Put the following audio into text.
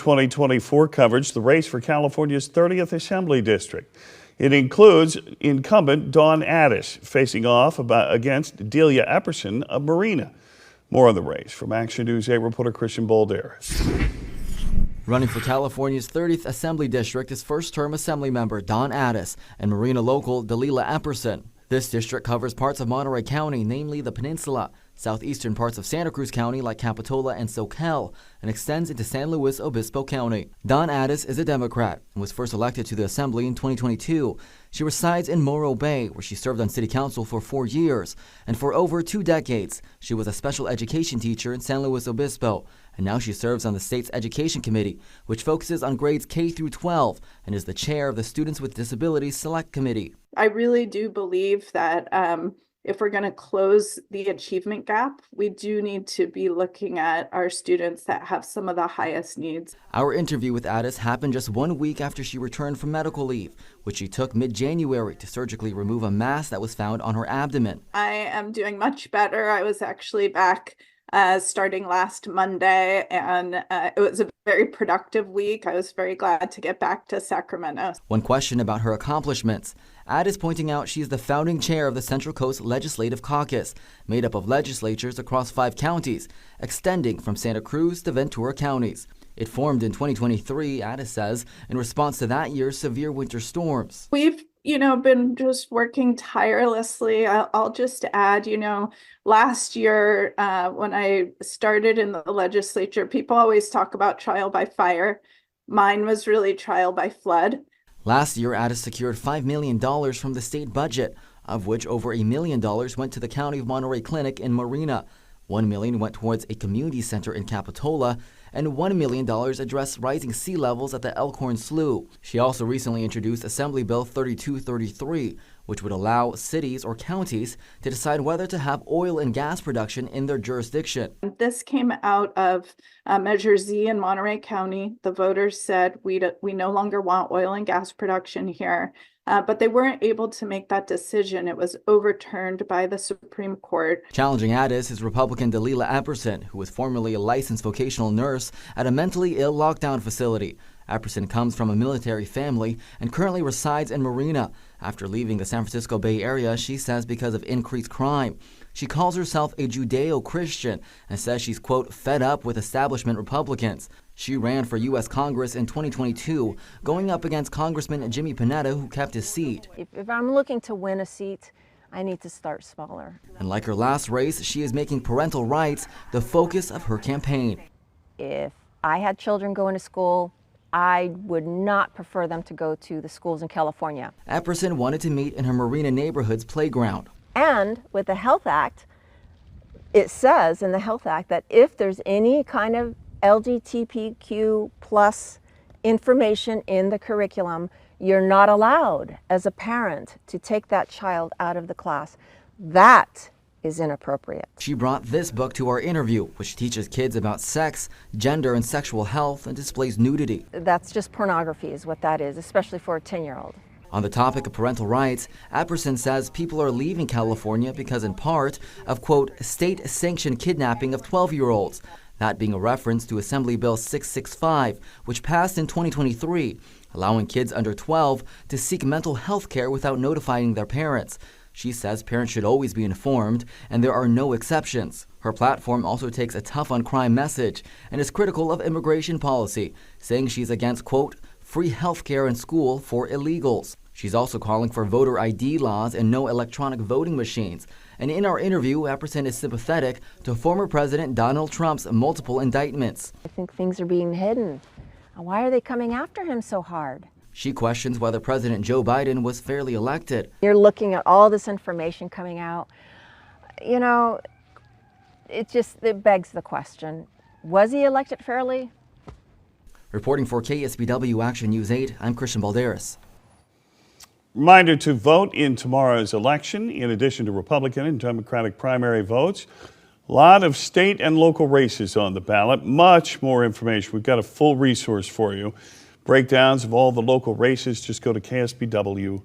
2024 coverage, the race for California's 30th Assembly District. It includes incumbent Dawn Addis facing off against Delia Epperson of Marina. More on the race from Action News 8 reporter Christian Balderas. Running for California's 30th Assembly District is first-term Assembly member Dawn Addis and Marina local Delia Epperson. This district covers parts of Monterey County, namely the Peninsula, southeastern parts of Santa Cruz County like Capitola and Soquel, and extends into San Luis Obispo County. Dawn Addis is a Democrat and was first elected to the Assembly in 2022. She resides in Morro Bay, where she served on City Council for 4 years, and for over 2 decades, she was a special education teacher in San Luis Obispo, and now she serves on the state's Education Committee, which focuses on grades K through 12, and is the chair of the Students with Disabilities Select Committee. I really do believe that if we're going to close the achievement gap, we do need to be looking at our students that have some of the highest needs. Our interview with Addis happened just 1 week after she returned from medical leave, which she took mid-January to surgically remove a mass that was found on her abdomen. I am doing much better. I was actually back starting last Monday, and it was a very productive week. I was very glad to get back to Sacramento. One question about her accomplishments. Addis pointing out she is the founding chair of the Central Coast Legislative Caucus, made up of legislatures across 5 counties, extending from Santa Cruz to Ventura counties. It formed in 2023, Addis says, in response to that year's severe winter storms. We've been just working tirelessly. I'll just add, last year when I started in the legislature, people always talk about trial by fire. Mine was really trial by flood. Last year, Addis secured $5 million from the state budget, of which over $1 million went to the County of Monterey Clinic in Marina. $1 million went towards a community center in Capitola, and $1 million addressed rising sea levels at the Elkhorn Slough. She also recently introduced Assembly Bill 3233, which would allow cities or counties to decide whether to have oil and gas production in their jurisdiction. This came out of Measure Z in Monterey County. The voters said we no longer want oil and gas production here. But they weren't able to make that decision. It was overturned by the Supreme Court. Challenging Addis is Republican Delia Epperson, who was formerly a licensed vocational nurse at a mentally ill lockdown facility. Epperson comes from a military family and currently resides in Marina. After leaving the San Francisco Bay Area, she says because of increased crime. She calls herself a Judeo-Christian and says she's, quote, fed up with establishment Republicans. She ran for U.S. Congress in 2022, going up against Congressman Jimmy Panetta, who kept his seat. If I'm looking to win a seat, I need to start smaller. And like her last race, she is making parental rights the focus of her campaign. If I had children going to school, I would not prefer them to go to the schools in California. Epperson wanted to meet in her Marina neighborhood's playground. And with the Health Act, it says in the Health Act that if there's any kind of LGBTQ plus information in the curriculum, you're not allowed as a parent to take that child out of the class. That is inappropriate. She brought this book to our interview, which teaches kids about sex, gender, and sexual health and displays nudity. That's just pornography is what that is, especially for a 10-year-old. On the topic of parental rights, Epperson says people are leaving California because in part of, quote, state-sanctioned kidnapping of 12-year-olds. That being a reference to Assembly Bill 665, which passed in 2023, allowing kids under 12 to seek mental health care without notifying their parents. She says parents should always be informed, and there are no exceptions. Her platform also takes a tough-on-crime message and is critical of immigration policy, saying she's against, quote, free health care in school for illegals. She's also calling for voter ID laws and no electronic voting machines. And in our interview, Epperson is sympathetic to former President Donald Trump's multiple indictments. I think things are being hidden. Why are they coming after him so hard? She questions whether President Joe Biden was fairly elected. You're looking at all this information coming out. It begs the question, was he elected fairly? Reporting for KSBW Action News 8, I'm Christian Balderas. Reminder to vote in tomorrow's election. In addition to Republican and Democratic primary votes, a lot of state and local races on the ballot. Much more information. We've got a full resource for you. Breakdowns of all the local races. Just go to ksbw.com.